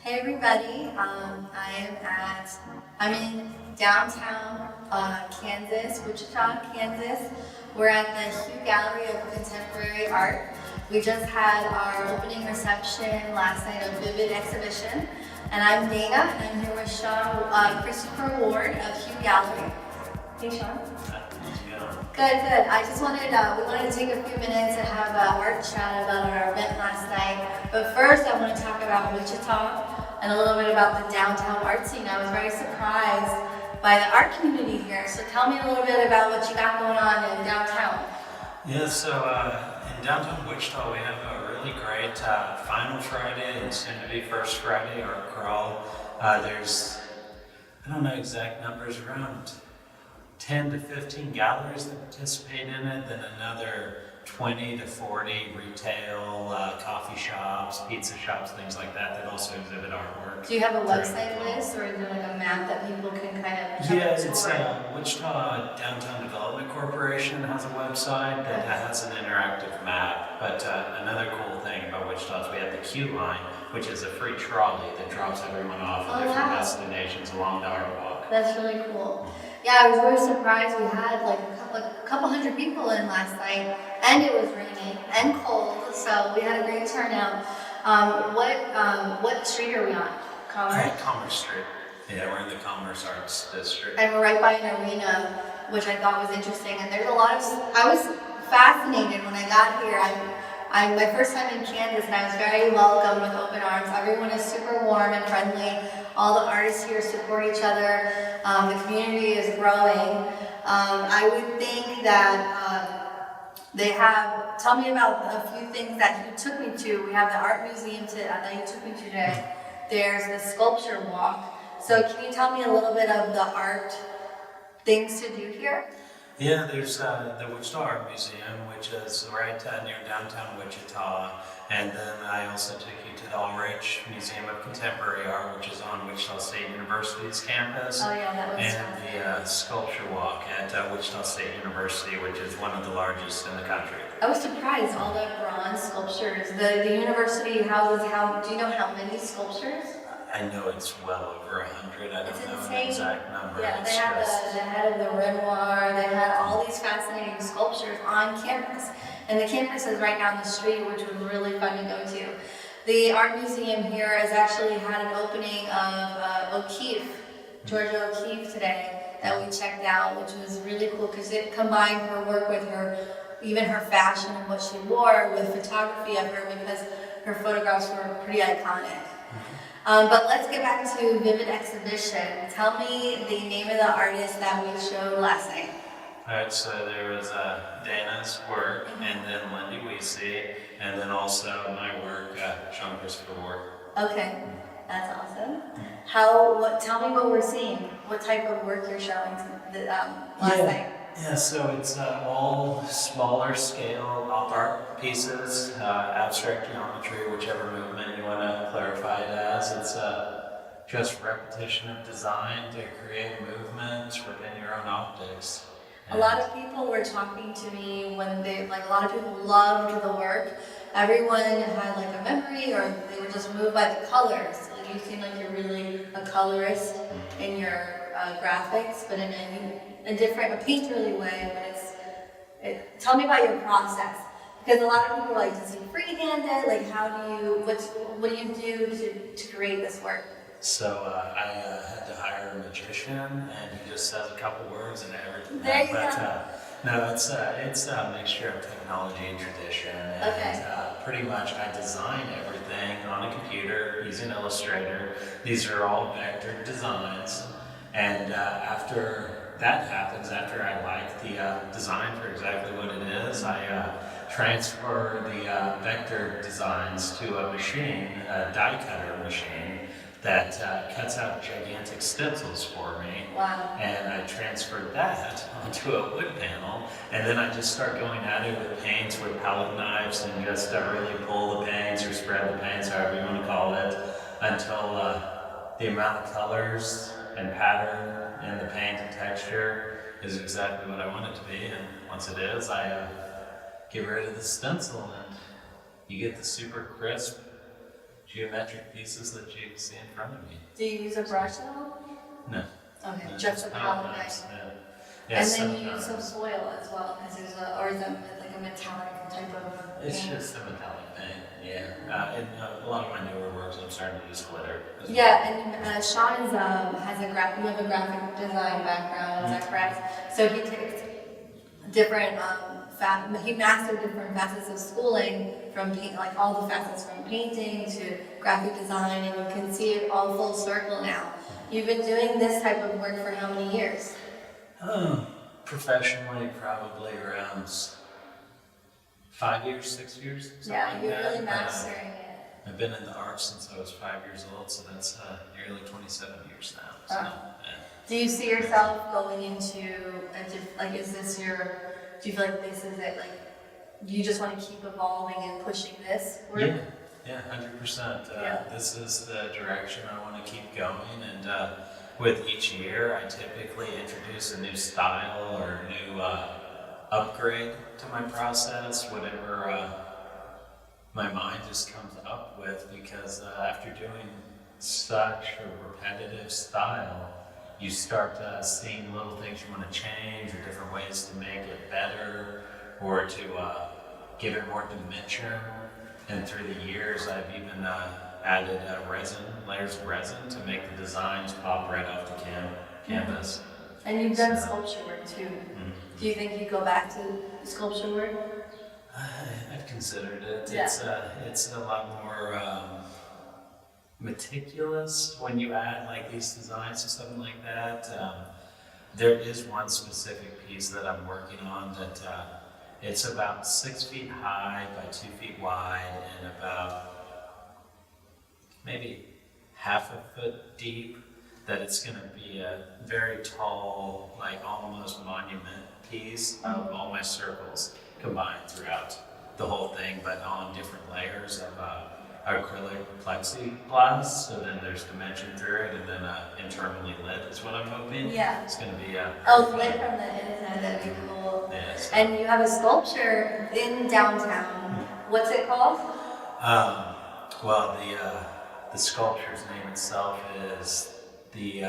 Hey everybody, I'm in downtown Kansas, Wichita, Kansas. We're at the Hugh Gallery of Contemporary Art. We just had our opening reception last night of Vivid Exhibition. And I'm Dana, and I'm here with Christopher Ward of Hugh Gallery. Hey Sean. Good. I just we wanted to take a few minutes and have an art chat about our event last night. But first, I want to talk about Wichita and a little bit about the downtown art scene. I was very surprised by the art community here. So tell me a little bit about what you got going on in downtown. Yeah, so in downtown Wichita, we have a really great Final Friday and soon to be First Friday art crawl. There's, I don't know exact numbers, around 10 to 15 galleries that participate in it, then another 20 to 40 retail, coffee shops, pizza shops, things like that also exhibit artwork. Do you have a website list, or is there like a map that people can kind of Yeah, it's Wichita Downtown Development Corporation has a website that has an interactive map. But another cool thing about Wichita is we have the Q line, which is a free trolley that drops everyone off at different destinations along the art walk. That's really cool. Yeah, I was really surprised. We had like a couple hundred people in last night, and it was raining and cold, so we had a great turnout. What street are we on? Commerce Street. Yeah, we're in the Commerce Arts District. And we're right by an arena, which I thought was interesting. And there's a lot of, I was fascinated when I got here. I'm my first time in Kansas, and I was very welcomed with open arms. Everyone is super warm and friendly. All the artists here support each other. The community is growing. I would think that they have, tell me about a few things that you took me to. We have the art museum that you took me to today. There's the sculpture walk. So can you tell me a little bit of the art things to do here? Yeah, there's the Wichita Art Museum, which is right near downtown Wichita. And then I also took you to the Ulrich Museum of Contemporary Art, which is on Wichita State University's campus. Oh yeah, that was And the sculpture walk at Wichita State University, which is one of the largest in the country. I was surprised, all the bronze sculptures. The university houses, do you know how many sculptures? I know it's well over 100. I don't know insane. an exact number. Yeah, they had the head of the Renoir. They had all these fascinating sculptures on campus. And the campus is right down the street, which was really fun to go to. The art museum here has actually had an opening of Georgia O'Keeffe today that we checked out, which was really cool because it combined her work with even her fashion and what she wore with photography of her, because her photographs were pretty iconic. But let's get back to Vivid Exhibition. Tell me the name of the artist that we showed last night. Alright, so there was Dana's work, and then Lindy Weesey, and then also my work, Sean Christopher Ward. Okay, that's awesome. Tell me what we're seeing. What type of work you're showing last night? Yeah, so it's all smaller scale op art pieces, abstract geometry, whichever movement you want to clarify it as. It's just repetition of design to create movements within your own optics. A lot of people were talking to me when a lot of people loved the work. Everyone had like a memory, or they were just moved by the colors. Like you seem like you're really a colorist in your graphics, but in a painterly way. But tell me about your process, because a lot of people like to see freehand. Like what do you do to create this work? So I had to hire a magician, and he just says a couple words and everything. There you go. No, it's a mixture of technology and tradition. And pretty much I design everything on a computer using Illustrator. These are all vector designs. And after that happens, after I like the design for exactly what it is, I transfer the vector designs to a machine, a die cutter machine, that cuts out gigantic stencils for me. Wow. And I transferred that onto a wood panel, and then I just start going at it with paints, with palette knives, and just really pull the paints or spread the paints, however you want to call it, until the amount of colors and pattern in the paint and texture is exactly what I want it to be. And once it is, I get rid of the stencil, and you get the super crisp geometric pieces that you see in front of me. Do you use a brush at all? No. Okay, No, just a palette knife. knives, yeah. Yeah, And then you use some sometimes. soil as well, because there's or is that like a metallic type of It's paint? just a metallic paint, yeah. And a lot of my newer works, I'm starting to use glitter as well. Yeah, and Sean is, you have a graphic design background, is that correct? So he takes different, he mastered different facets of schooling from paint, like all the facets from painting to graphic design, and you can see it all full circle now. You've been doing this type of work for how many years? Professionally, probably around 5 years, 6 years. Something Yeah, like you're that. really mastering it. I've been in the arts since I was 5 years old, so that's nearly 27 years now. So, yeah. Do you see yourself going into do you feel like this is it, like, you just want to keep evolving and pushing this work? Yeah, 100%. Yeah. This is the direction I want to keep going, and with each year, I typically introduce a new style or a new upgrade to my process, whatever my mind just comes up with, because after doing such a repetitive style, you start seeing little things you want to change, or different ways to make it better, or to give it more dimension. And through the years, I've even added layers of resin to make the designs pop right off the canvas. And you've done sculpture work too. Mm-hmm. Do you think you'd go back to sculpture work? I've considered it. Yeah. It's a lot more meticulous when you add like these designs to something like that. There is one specific piece that I'm working on that it's about 6 feet high by 2 feet wide and about maybe half a foot deep. That it's going to be a very tall, like almost monument piece of all my circles combined throughout the whole thing, but on different layers of acrylic plexiglass. So then there's dimension through it, and then internally lit is what I'm hoping. Yeah. It's going to be Lit from the inside, that'd be cool. Yeah, so. And you have a sculpture in downtown. What's it called? Well, the sculpture's name itself is the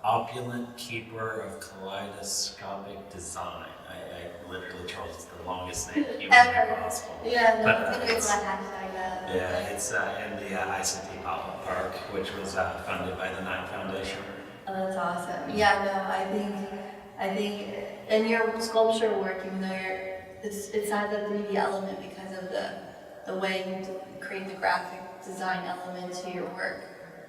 Opulent Keeper of Kaleidoscopic Design. I literally chose the longest name humanly possible. Yeah, no, But, I think it's that hashtag that. Yeah, it's in the ICT Pop-Up Park, which was funded by the Knight Foundation. Oh, that's awesome. Yeah, no, I think, and your sculpture work, even though it has a 3D element because of the way you create the graphic design element to your work.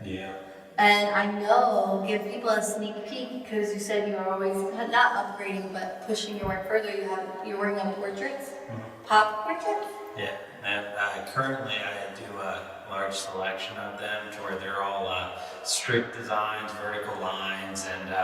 Yeah. And I know, give people a sneak peek, because you said you are always not upgrading, but pushing your work further. You're working on portraits, pop portraits. Yeah, and currently I do a large selection of them to where they're all strict designs, vertical lines, and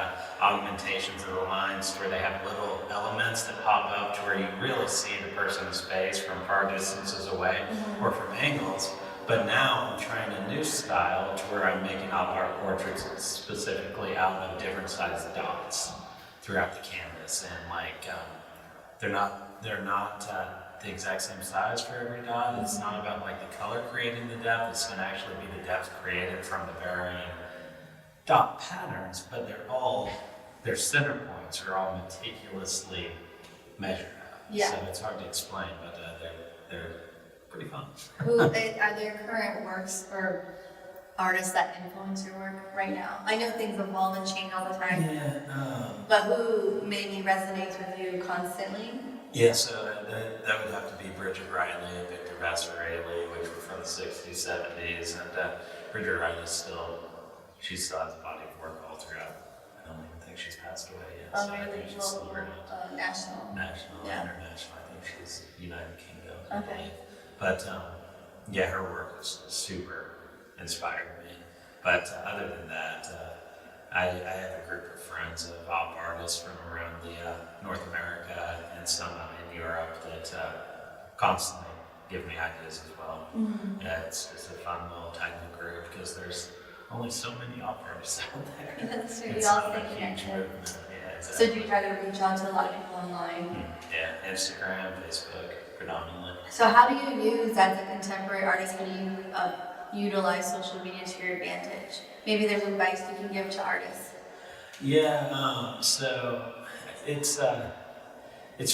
augmentations of the lines to where they have little elements that pop up to where you really see the person's face from far distances away or from angles. But now I'm trying a new style to where I'm making op art portraits specifically out of different sized dots throughout the canvas, and like they're not the exact same size for every dot. It's not about like the color creating the depth. It's going to actually be the depth created from the varying dot patterns, but their center points are all meticulously measured out. Yeah. So it's hard to explain, but they're pretty fun. Are there current works or artists that influence your work right now? I know things evolve and change all the time. Yeah. But who maybe resonates with you constantly? Yeah, so that would have to be Bridget Riley and Victor Vasarely, which were from the 60s, 70s, and Bridget Riley she still has a body of work all throughout. I don't even think she's passed away yet. So I think she's still around. National. National, international. I think she's United Kingdom. I Okay. believe. But yeah, her work is super inspired me. But other than that, I have a group of friends of op artists from around the North America and some in Europe that constantly give me ideas as well. Yeah, it's a fun little tiny group because there's only so many op artists out there. That's true. It's We all not stay a huge connected. movement. Yeah, So exactly. do you try to reach out to a lot of people online? Yeah, Instagram, Facebook, predominantly. So how do you use, as a contemporary artist, how do you utilize social media to your advantage? Maybe there's advice you can give to artists. Yeah, so it's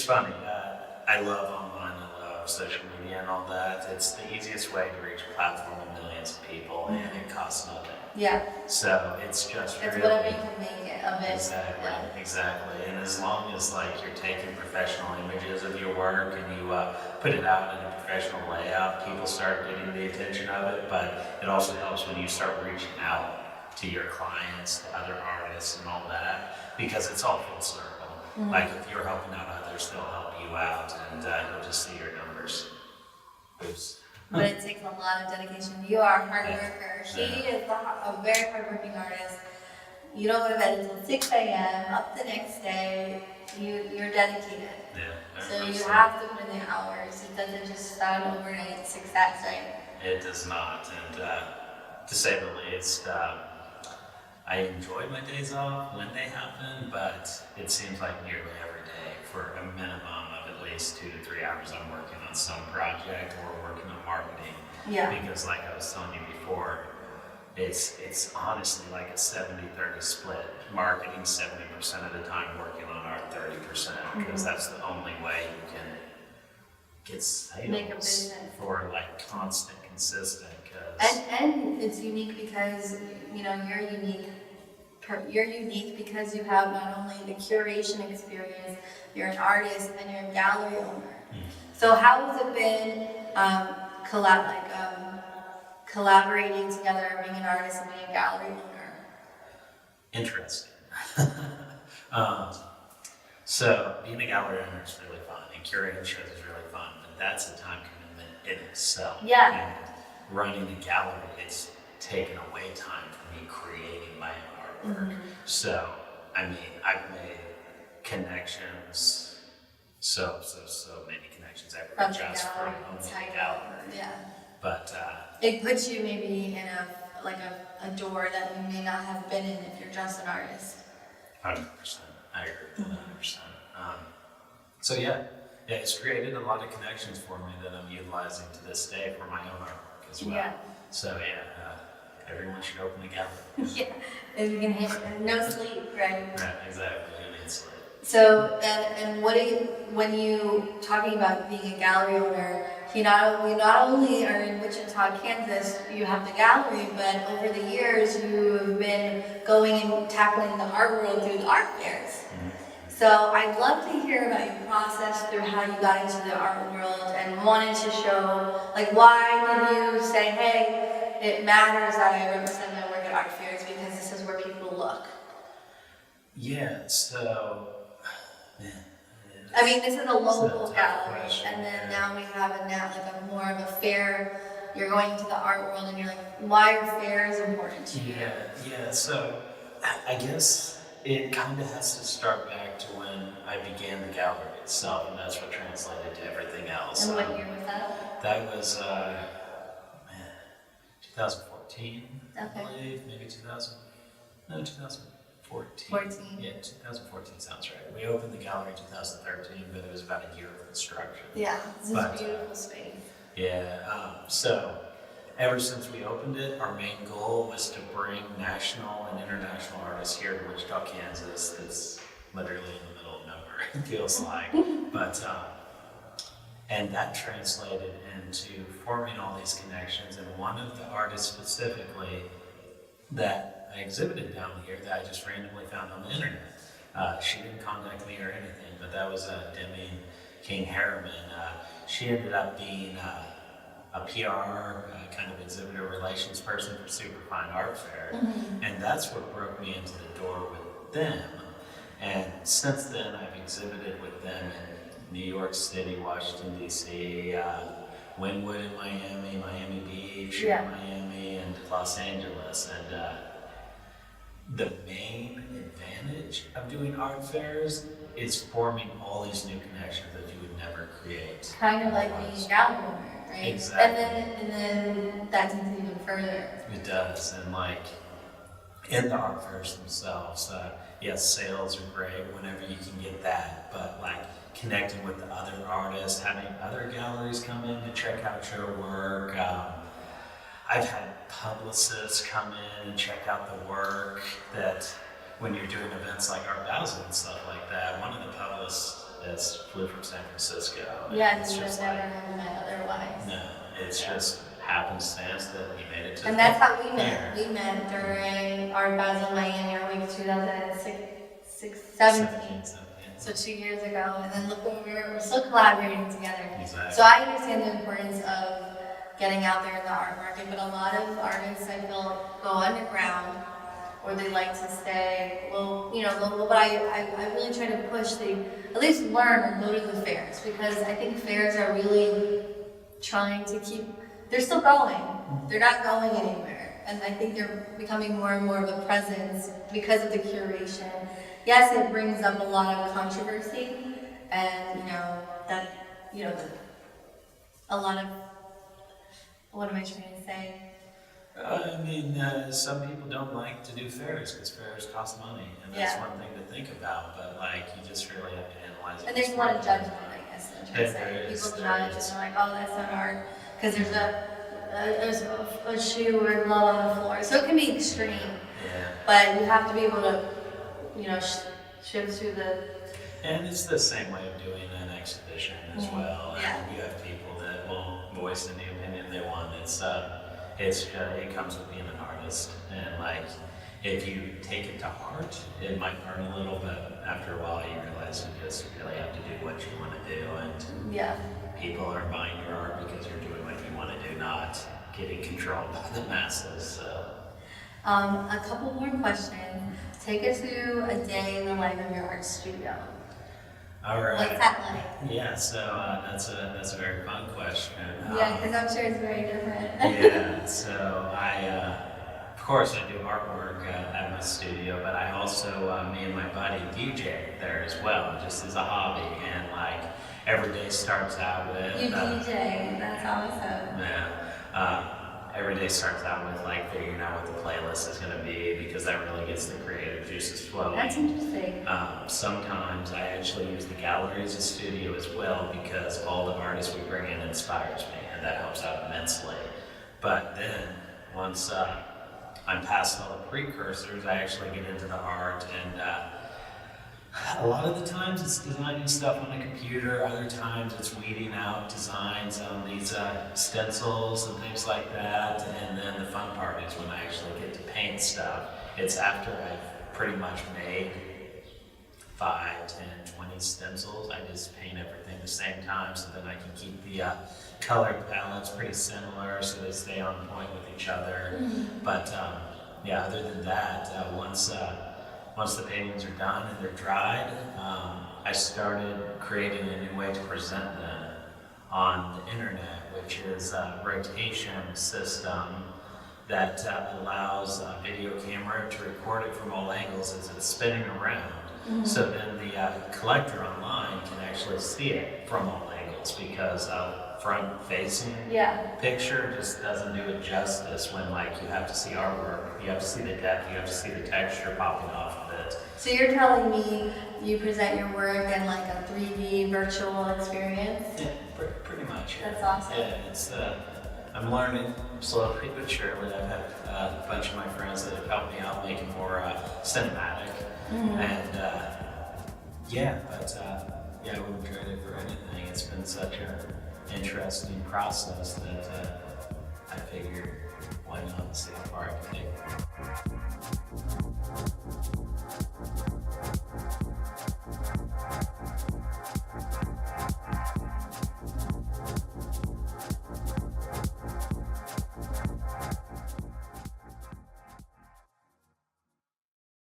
funny. I love online, I love social media and all that. It's the easiest way to reach a platform of millions of people, and it costs nothing. Yeah, So it's just it's really whatever you can make it of it. exactly, Yeah. exactly. And as long as like you're taking professional images of your work and you put it out in a professional layout, people start getting the attention of it. But it also helps when you start reaching out to your clients, to other artists, and all that, because it's all full circle. Like if you're helping out others, they'll help you out, and you'll just see your numbers. Oops. But it takes a lot of dedication. You are a hard worker. He is a very hardworking artist. You don't go to bed until 6 a.m., up the next day. You're dedicated. Yeah. So you have to put in the hours. It doesn't just start overnight success, right? It does not, and to say the least, I enjoy my days off when they happen, but it seems like nearly every day for a minimum of at least 2 to 3 hours I'm working on some project or working on marketing. Yeah. Because like I was telling you before, it's honestly like a 70-30 split. Marketing 70% of the time, working on art 30%, because that's the only way you can get sales Make a business. for like constant, consistent. Cause And it's unique because you're unique. You're unique because you have not only the curation experience, you're an artist, and you're a gallery owner. So how has it been collaborating together, being an artist and being a gallery owner? Interesting. So being a gallery owner is really fun, and curating shows is really fun, but that's a time commitment in itself. Yeah. And running the gallery, it's taken away time from me creating my own artwork. So, I mean, I've made connections, so many connections ever From the just from gallery, owning inside the gallery. Yeah. But It puts you maybe in a door that you may not have been in if you're just an artist. 100%. I agree with that 100%. So yeah, it's created a lot of connections for me that I'm utilizing to this day for my own artwork as well. Yeah. So everyone should open a gallery. Yeah. If you can have no sleep, right? Right, exactly. You need sleep. So, and when you talking about being a gallery owner, we not only are in Wichita, Kansas, you have the gallery, but over the years you've been going and tackling the art world through the art fairs. So I'd love to hear about your process through how you got into the art world and wanted to show, like, why did you say, hey, it matters that I represent my work at art fairs because this is where people look. Yeah, so, man. I mean, this is a local gallery, question, and then yeah. now we have a more of a fair. You're going to the art world, and you're like, why are fairs important to you? Yeah, so I guess it kind of has to start back to when I began the gallery itself, and that's what translated to everything else. And what year was that? That was, 2014, I Okay. believe, maybe 2014. 14. Yeah, 2014 sounds right. We opened the gallery in 2013, but it was about a year of construction. Yeah, this is But, a beautiful space. Yeah, so ever since we opened it, our main goal was to bring national and international artists here to Wichita, Kansas. It's literally in the middle of nowhere, it feels like. But, and that translated into forming all these connections. And one of the artists specifically that I exhibited down here that I just randomly found on the internet. She didn't contact me or anything, but that was Demi King Harriman. She ended up being a PR kind of exhibitor relations person for Superfine Art Fair, and that's what broke me into the door with them. And since then, I've exhibited with them in New York City, Washington D.C., Wynwood in Miami, Miami Beach, Yeah. Miami, and Los Angeles. And the main advantage of doing art fairs is forming all these new connections that you would never create. Kind of like being a gallery owner, right? Exactly. And then that takes it even further. It does, and like in the art fairs themselves, yes, sales are great whenever you can get that, but like connecting with the other artists, having other galleries come in to check out your work. I've had publicists come in and check out the work that when you're doing events like Art Basel and stuff like that, one of the publicists that's flew from San Francisco. Yeah, it's you would just never like, have met otherwise. no, it's just happenstance that we made it to. And that's how we met. Yeah. We met during Art Basel Miami Art Week 2017. So 2 years ago, and then look where we're still collaborating together. Exactly. So I understand the importance of getting out there in the art market, but a lot of artists I feel go underground, or they like to stay, but I really try to push they at least learn or go to the fairs, because I think fairs are really trying to keep, they're still going, they're not going anywhere, and I think they're becoming more and more of a presence because of the curation. Yes, it brings up a lot of controversy, and a lot of, what am I trying to say? I mean, some people don't like to do fairs because fairs cost money, and that's one thing to think about. But like, you just really have to analyze it. And there's a lot of judgment, I guess. I'm trying to say. People judge and they're like, "Oh, that's not art," because there's a shoe or a glove on the floor. So it can be extreme. Yeah. But you have to be able to, shift through the. And it's the same way of doing an exhibition as well. Yeah. And you have people that will voice any opinion they want. It comes with being an artist, and like, if you take it to heart, it might burn a little, but after a while you realize you just really have to do what you want to do, and people are buying your art because you're doing what you want to do, not getting controlled by the masses. So. A couple more questions. Take us through a day in the life of your art studio. All right. What's that like? Yeah, so that's a very fun question. Yeah, because I'm sure it's very different. Yeah, so of course I do artwork at my studio, but I also, me and my buddy DJ there as well, just as a hobby, and like every day starts out with... You DJ, that's awesome. Yeah. Every day starts out with like figuring out what the playlist is going to be, because that really gets the creative juices flowing. That's interesting. Sometimes I actually use the gallery as a studio as well, because all the artists we bring in inspires me, and that helps out immensely. But then once I'm past all the precursors, I actually get into the art, and a lot of the times it's designing stuff on a computer, other times it's weeding out designs on these stencils and things like that, and then the fun part is when I actually get to paint stuff. It's after I've pretty much made 5, 10, 20 stencils, I just paint everything the same time, so then I can keep the color palettes pretty similar so they stay on point with each other. But other than that, once the paintings are done and they're dried, I started creating a new way to present them on the internet, which is a rotation system that allows a video camera to record it from all angles as it's spinning around. So then the collector online can actually see it from all angles, because front-facing picture just doesn't do it justice when like you have to see artwork, you have to see the depth, you have to see the texture popping off of it. So you're telling me you present your work in like a 3D virtual experience? Yeah, pretty much. That's awesome. Yeah, it's I'm learning slowly but surely. I've had a bunch of my friends that have helped me out make it more cinematic, and I wouldn't trade it for anything. It's been such an interesting process that I figured, why not see how far I can